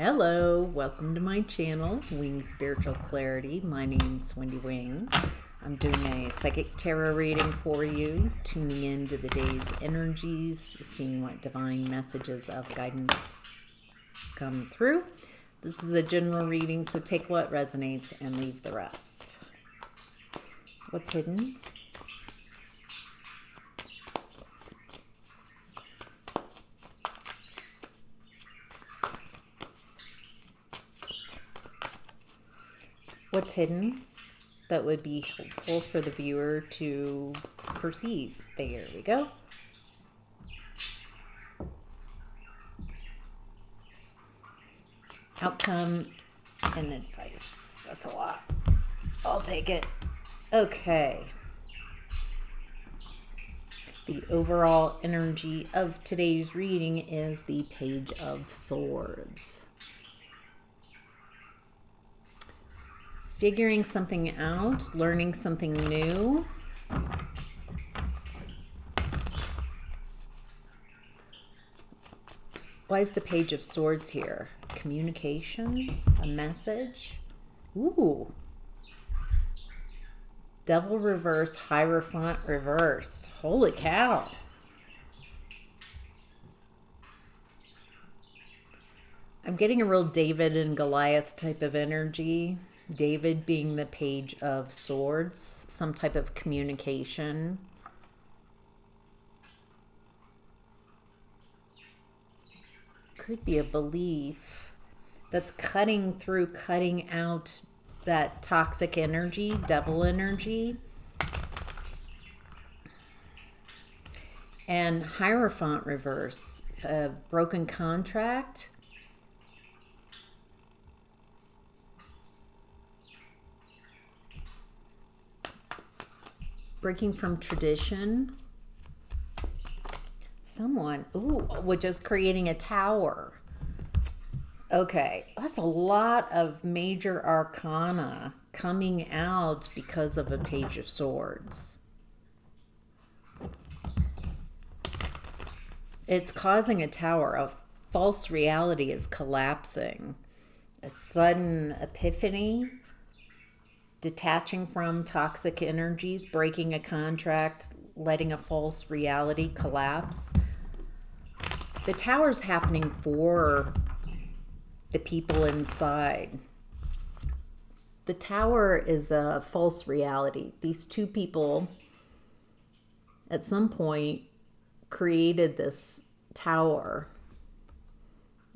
Hello, welcome to my channel, Wing Spiritual Clarity. My name's Wendy Wing. I'm doing a psychic tarot reading for you, tuning into the day's energies, seeing what divine messages of guidance come through. This is a general reading, so take what resonates and leave the rest. What's hidden? What's hidden that would be helpful for the viewer to perceive? There we go. Outcome and advice. That's a lot. I'll take it. Okay. The overall energy of today's reading is the Page of Swords. Figuring something out, learning something new. Why is the Page of Swords here? Communication? A message? Ooh. Devil reverse, Hierophant reverse. Holy cow. I'm getting a real David and Goliath type of energy. David being the Page of Swords, some type of communication. Could be a belief that's cutting through, cutting out that toxic energy, devil energy. And Hierophant reverse, a broken contract. Breaking from tradition. Someone, was just creating a tower. Okay, that's a lot of major arcana coming out because of a Page of Swords. It's causing a tower. A false reality is collapsing. A sudden epiphany. Detaching from toxic energies, breaking a contract, letting a false reality collapse. The tower's happening for the people inside. The tower is a false reality. These two people at some point created this tower,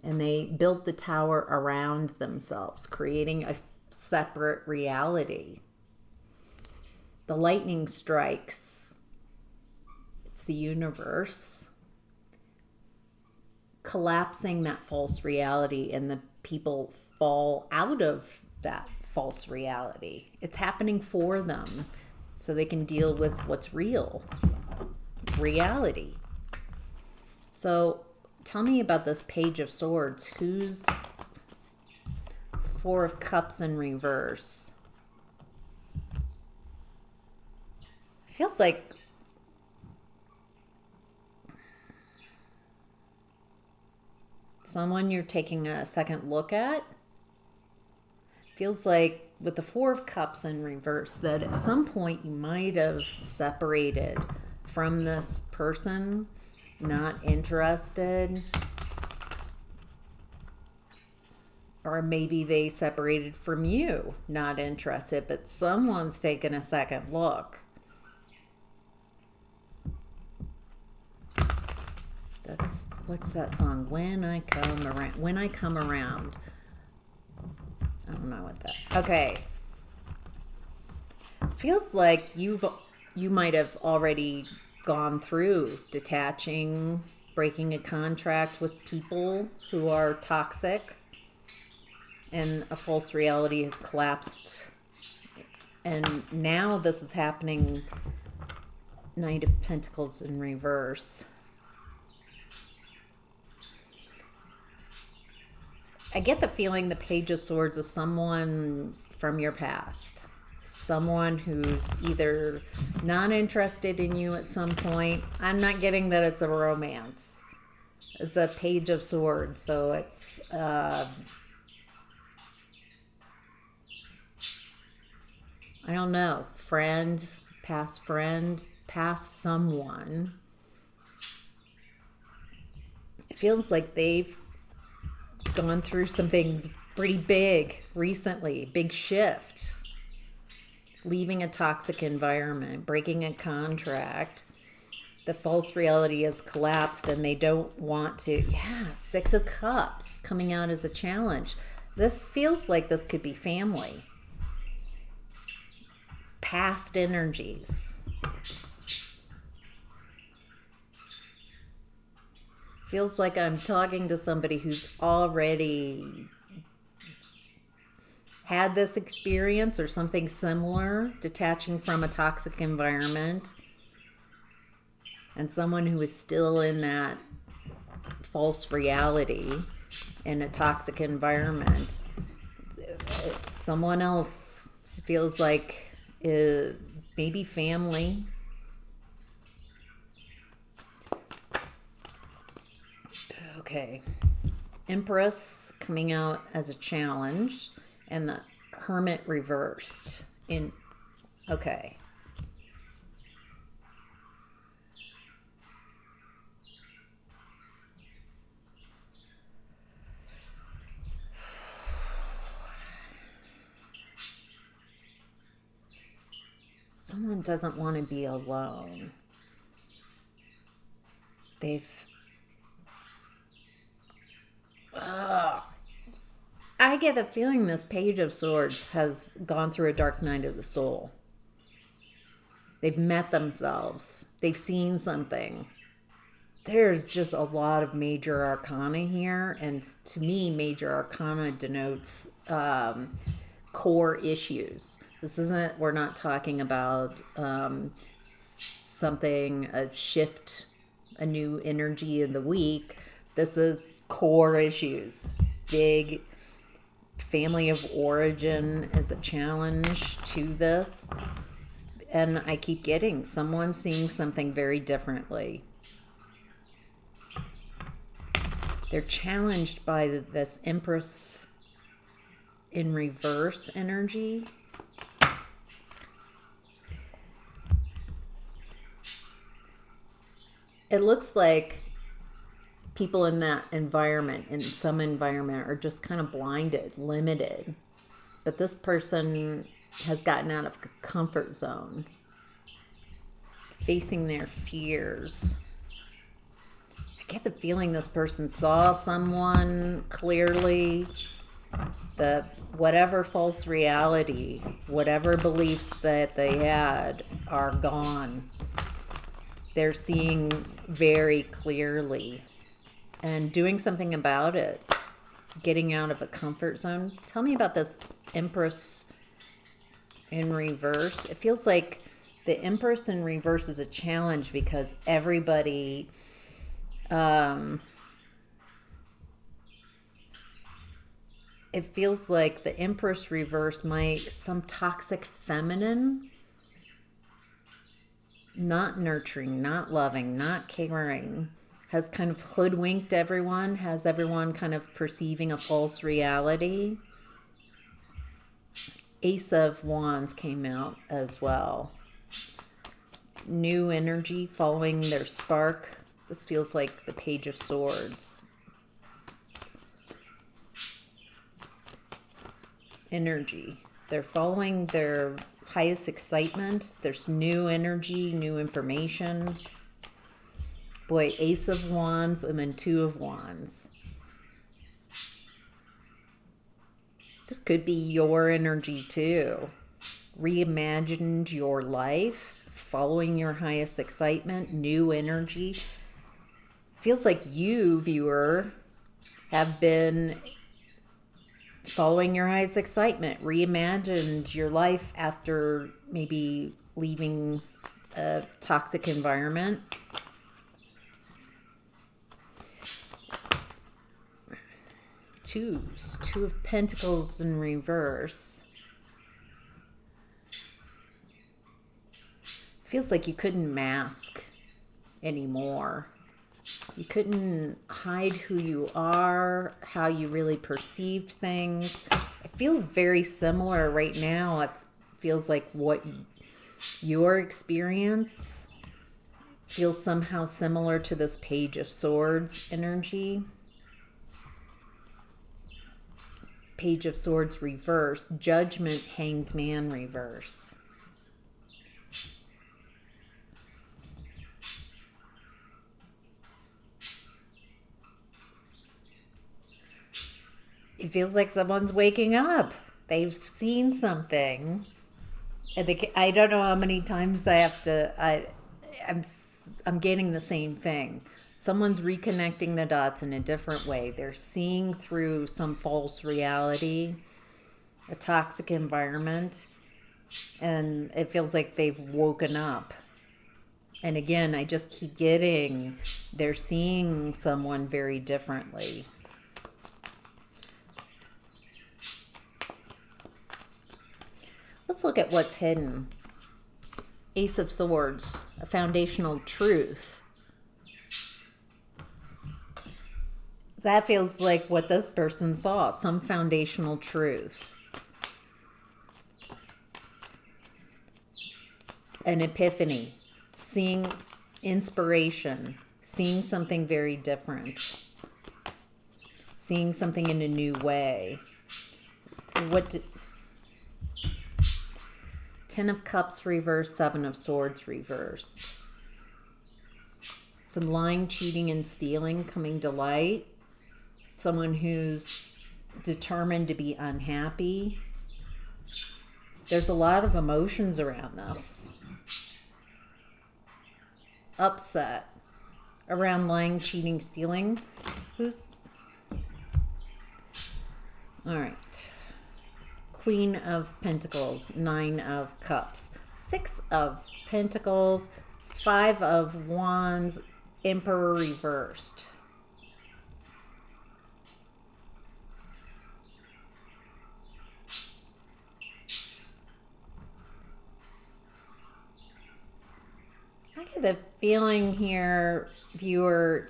and they built the tower around themselves, creating a separate reality. The lightning strikes. It's the universe collapsing that false reality, and the people fall out of that false reality. It's happening for them so they can deal with what's real, reality. So tell me about this Page of Swords. Who's Four of Cups in reverse? Feels like someone you're taking a second look at. Feels like with the Four of Cups in reverse that at some point you might have separated from this person, not interested. Or maybe they separated from you, not interested, but someone's taken a second look. What's that song? When I come around. When I come around. I don't know what that. Okay. Feels like you might have already gone through detaching, breaking a contract with people who are toxic. And a false reality has collapsed. And now this is happening. Knight of Pentacles in reverse. I get the feeling the Page of Swords is someone from your past. Someone who's either not interested in you at some point. I'm not getting that it's a romance. It's a Page of Swords, so it's I don't know, friend, past someone. It feels like they've gone through something pretty big recently, big shift, leaving a toxic environment, breaking a contract. The false reality has collapsed and they don't want to. Yeah, Six of Cups coming out as a challenge. This feels like this could be family. Past energies. Feels like I'm talking to somebody who's already had this experience or something similar, detaching from a toxic environment, and someone who is still in that false reality in a toxic environment. Someone else feels like maybe family. Okay. Empress coming out as a challenge, and the Hermit reversed. Okay. Someone doesn't want to be alone. I get the feeling this Page of Swords has gone through a dark night of the soul. They've met themselves. They've seen something. There's just a lot of major arcana here, and to me, major arcana denotes core issues. We're not talking about something, a shift, a new energy in the week. This is core issues. Big family of origin is a challenge to this. And I keep getting someone seeing something very differently. They're challenged by this Empress in reverse energy. It looks like people in that environment, in some environment, are just kind of blinded, limited. But this person has gotten out of a comfort zone, facing their fears. I get the feeling this person saw someone clearly. Whatever false reality, whatever beliefs that they had are gone. They're seeing very clearly and doing something about it, getting out of a comfort zone. Tell me about this Empress in reverse. It feels like the Empress in reverse is a challenge because everybody it feels like the Empress reverse some toxic feminine, not nurturing, not loving, not caring, has kind of hoodwinked everyone, has everyone kind of perceiving a false reality. Ace of Wands came out as well. New energy following their spark. This feels like the Page of Swords. Energy. They're following their highest excitement. There's new energy, new information. Boy, Ace of Wands and then Two of Wands. This could be your energy too. Reimagined your life, following your highest excitement, new energy. Feels like you, viewer, have been following your highest excitement, reimagined your life after maybe leaving a toxic environment. Two of Pentacles in reverse. Feels like you couldn't mask anymore. You couldn't hide who you are, how you really perceived things. It feels very similar right now. It feels like what your experience feels somehow similar to this Page of Swords energy. Page of Swords reverse, Judgment, Hanged Man reverse. It feels like someone's waking up. They've seen something. And I don't know how many times I have to. I'm getting the same thing. Someone's reconnecting the dots in a different way. They're seeing through some false reality, a toxic environment, and it feels like they've woken up. And again, I just keep getting, they're seeing someone very differently. Let's look at what's hidden. Ace of Swords, a foundational truth. That feels like what this person saw, some foundational truth. An epiphany, seeing inspiration, seeing something very different, seeing something in a new way. Ten of Cups reverse, Seven of Swords reverse. Some lying, cheating, and stealing coming to light. Someone who's determined to be unhappy. There's a lot of emotions around this. Upset around lying, cheating, stealing. All right. Queen of Pentacles, Nine of Cups, Six of Pentacles, Five of Wands, Emperor reversed. I get the feeling here, viewer,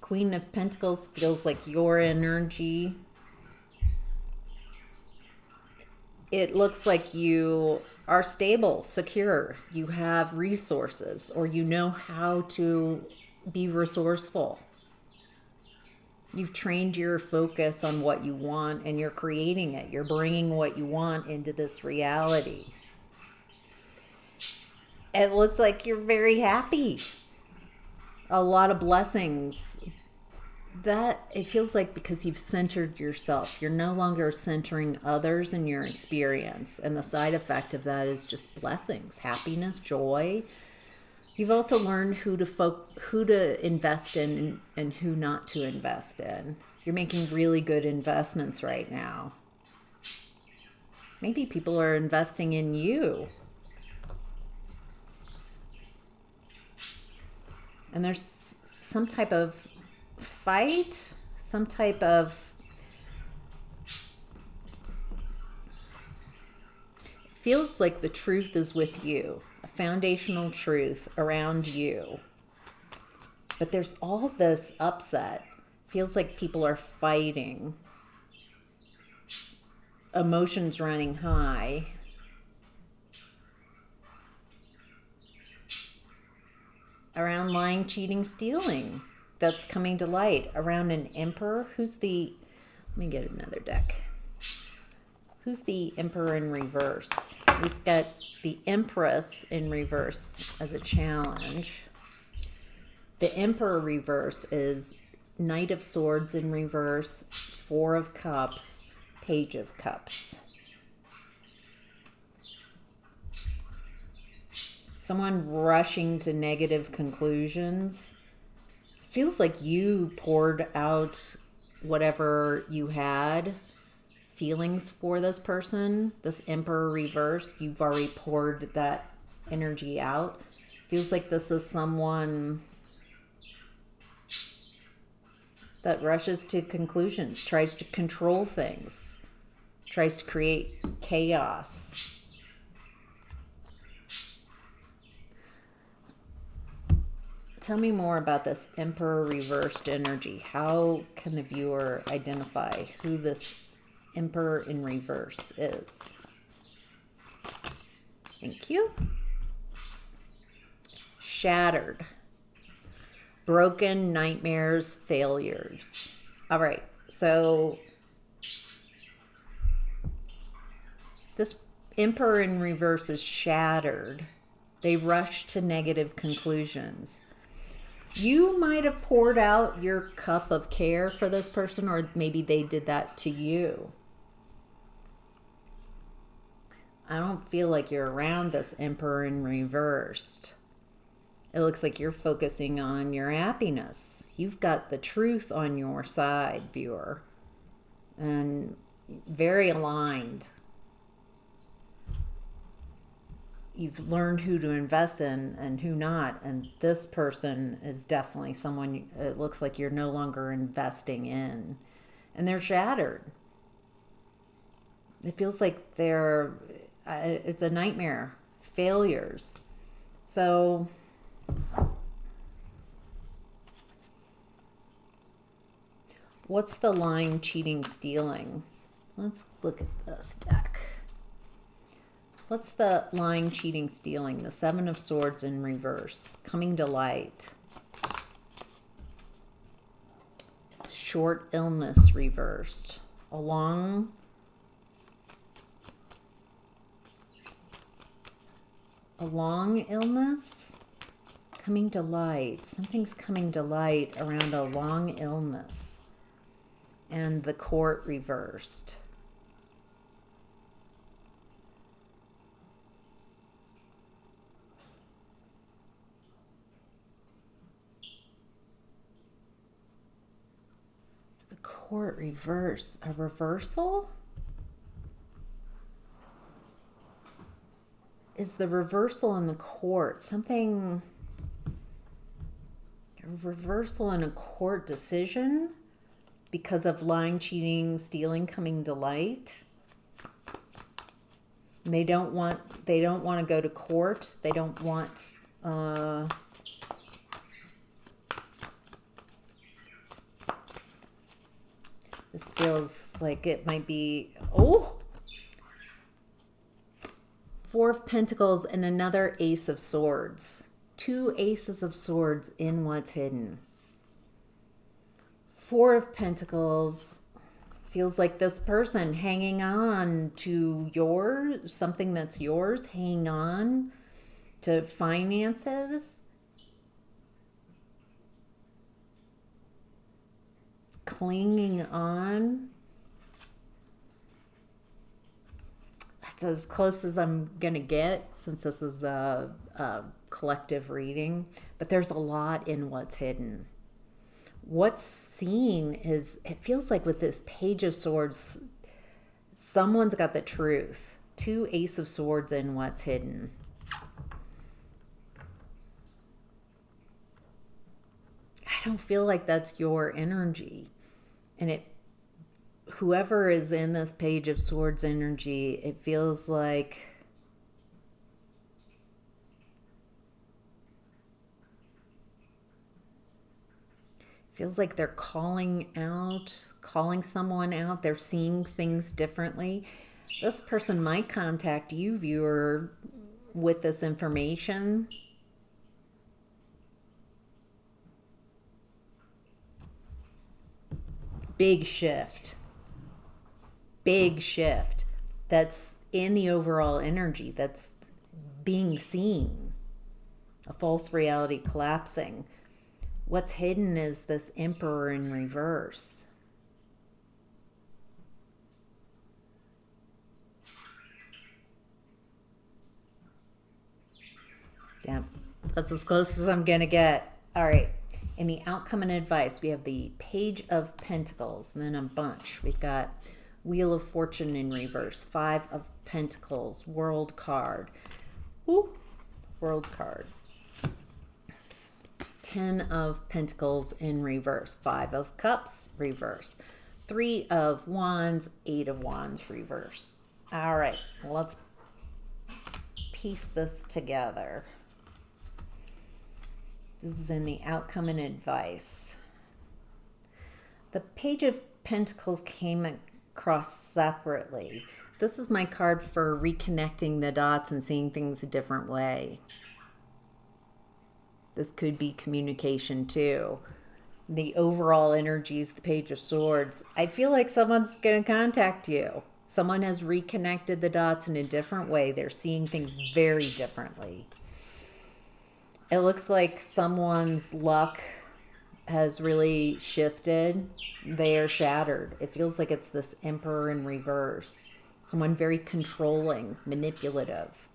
Queen of Pentacles feels like your energy. It looks like you are stable, secure. You have resources, or you know how to be resourceful. You've trained your focus on what you want, and you're creating it. You're bringing what you want into this reality. It looks like you're very happy. A lot of blessings. That it feels like because you've centered yourself, you're no longer centering others in your experience, and the side effect of that is just blessings, happiness, joy. You've also learned who to invest in and who not to invest in. You're making really good investments right now. Maybe people are investing in you. And there's some type of fight, some type of, feels like the truth is with you, a foundational truth around you. But there's all this upset. Feels like people are fighting. Emotions running high. Around lying, cheating, stealing. That's coming to light. Around an emperor. Let me get another deck. Who's the emperor in reverse? We've got the Empress in reverse as a challenge. The Emperor reverse is Knight of Swords in reverse, Four of Cups, Page of Cups. Someone rushing to negative conclusions. Feels like you poured out whatever you had, feelings for this person, this Emperor reverse. You've already poured that energy out. Feels like this is someone that rushes to conclusions, tries to control things, tries to create chaos. Tell me more about this Emperor reversed energy. How can the viewer identify who this Emperor in reverse is? Thank you. Shattered. Broken, nightmares, failures. All right, so this Emperor in reverse is shattered. They rush to negative conclusions. You might have poured out your cup of care for this person, or maybe they did that to you. I don't feel like you're around this Emperor in reversed. It looks like you're focusing on your happiness. You've got the truth on your side, viewer, and very aligned. You've learned who to invest in and who not, and this person is definitely someone it looks like you're no longer investing in, and they're shattered. It feels like it's a nightmare, failures. So what's the lying, cheating, stealing? Let's look at this deck. What's the lying, cheating, stealing? The Seven of Swords in reverse. Coming to light. Short illness reversed. A long illness coming to light. Something's coming to light around a long illness. And the Court reversed. Court reverse. A reversal? Is the reversal in the court something? A reversal in a court decision because of lying, cheating, stealing coming to light? They don't want to go to court. They don't want this feels like it might be, Four of Pentacles and another Ace of Swords. Two Aces of Swords in what's hidden. Four of Pentacles feels like this person hanging on to something that's yours, hanging on to finances. Clinging on. That's as close as I'm going to get since this is a collective reading. But there's a lot in what's hidden. What's seen is, it feels like with this Page of Swords, someone's got the truth. Two Ace of Swords in what's hidden. I don't feel like that's your energy. And whoever is in this Page of Swords energy, it feels like they're calling someone out. They're seeing things differently. This person might contact you, viewer, with this information. Big shift. That's in the overall energy, that's being seen. A false reality collapsing. What's hidden is this Emperor in reverse. Yeah, that's as close as I'm gonna get. All right. In the outcome and advice, we have the Page of Pentacles, and then a bunch. We've got Wheel of Fortune in reverse, Five of Pentacles, World card. Ooh, World card. 10 of Pentacles in reverse, Five of Cups, reverse. Three of Wands, Eight of Wands, reverse. All right, let's piece this together. This is in the outcome and advice. The Page of Pentacles came across separately. This is my card for reconnecting the dots and seeing things a different way. This could be communication too. The overall energy is the Page of Swords. I feel like someone's going to contact you. Someone has reconnected the dots in a different way. They're seeing things very differently. It looks like someone's luck has really shifted. They are shattered. It feels like it's this Emperor in reverse. Someone very controlling, manipulative.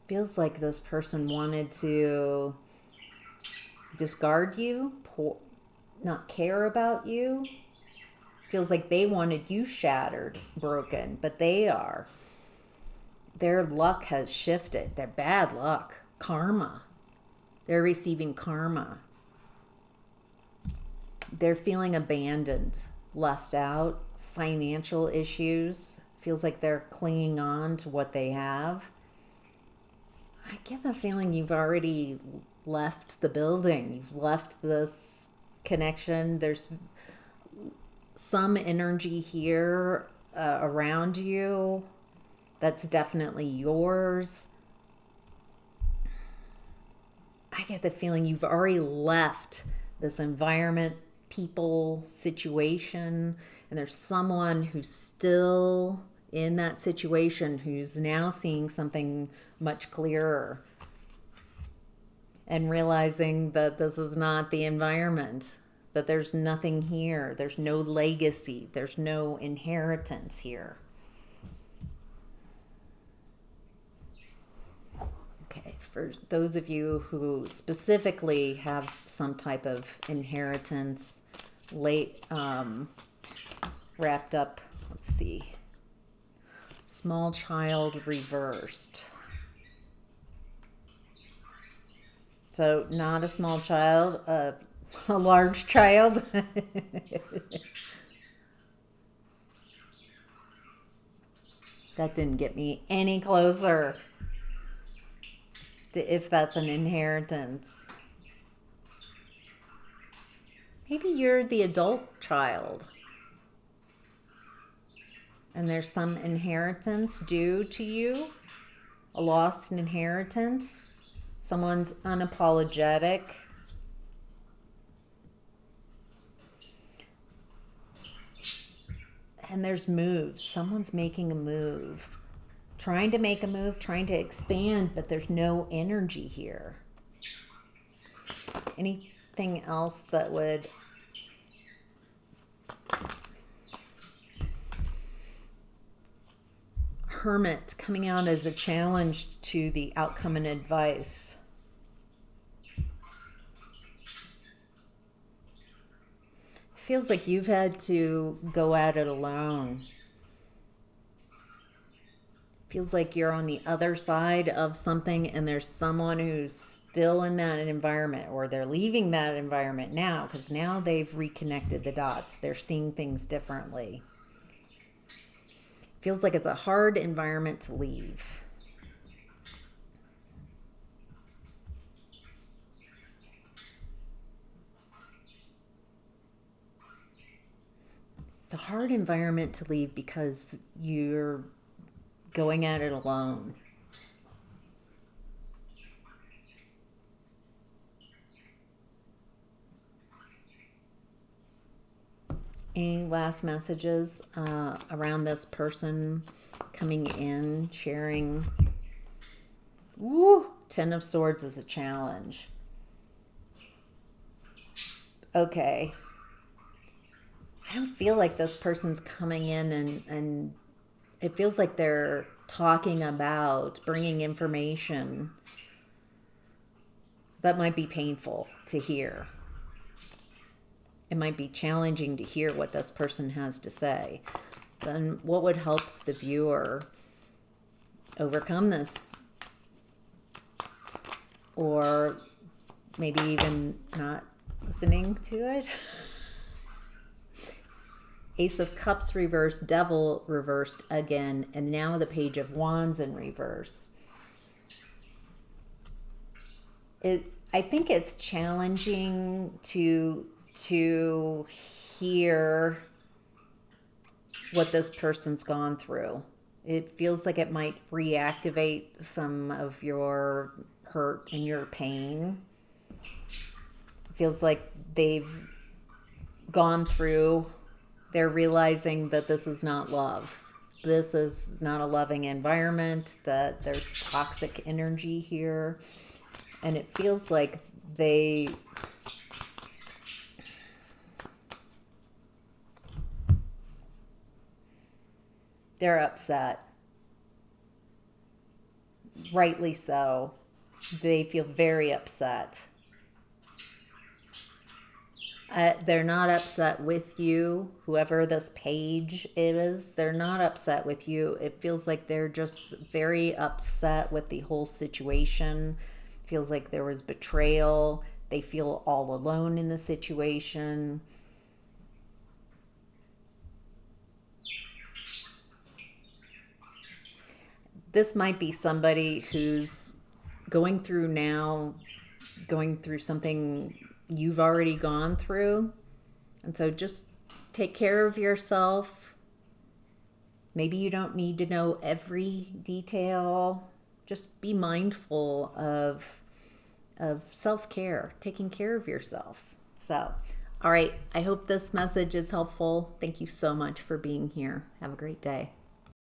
Feels like this person wanted to discard you, not care about you. Feels like they wanted you shattered, broken, but they are. Their luck has shifted. Their bad luck, karma. They're receiving karma. They're feeling abandoned, left out, financial issues. Feels like they're clinging on to what they have. I get the feeling you've already left the building. You've left this connection. There's some energy here around you that's definitely yours. I get the feeling you've already left this environment, people, situation, and there's someone who's still in that situation who's now seeing something much clearer and realizing that this is not the environment, that there's nothing here, there's no legacy, there's no inheritance here. Okay, for those of you who specifically have some type of inheritance wrapped up, let's see. Small child reversed. So not a small child, a large child. That didn't get me any closer to if that's an inheritance. Maybe you're the adult child. And there's some inheritance due to you, a lost inheritance. Someone's unapologetic. And there's moves. Someone's making a move. Trying to make a move, trying to expand, but there's no energy here. Anything else that would... Hermit coming out as a challenge to the outcome and advice. Feels like you've had to go at it alone. Feels like you're on the other side of something and there's someone who's still in that environment, or they're leaving that environment now because now they've reconnected the dots. They're seeing things differently. Feels like it's a hard environment to leave. It's a hard environment to leave because you're going at it alone. Any last messages around this person coming in, sharing? Woo! 10 of Swords is a challenge. Okay. I don't feel like this person's coming in and it feels like they're talking about bringing information that might be painful to hear. It might be challenging to hear what this person has to say. Then what would help the viewer overcome this? Or maybe even not listening to it? Ace of Cups reversed, Devil reversed again, and now the Page of Wands in reverse. I think it's challenging to hear what this person's gone through. It feels like it might reactivate some of your hurt and your pain. It feels like they've gone through, they're realizing that this is not love. This is not a loving environment, that there's toxic energy here. And it feels like they're upset. Rightly so. They feel very upset. They're not upset with you, whoever this page is. They're not upset with you. It feels like they're just very upset with the whole situation. Feels like there was betrayal. They feel all alone in the situation. This might be somebody who's going through something you've already gone through. And so just take care of yourself. Maybe you don't need to know every detail. Just be mindful of self-care, taking care of yourself. So, all right, I hope this message is helpful. Thank you so much for being here. Have a great day.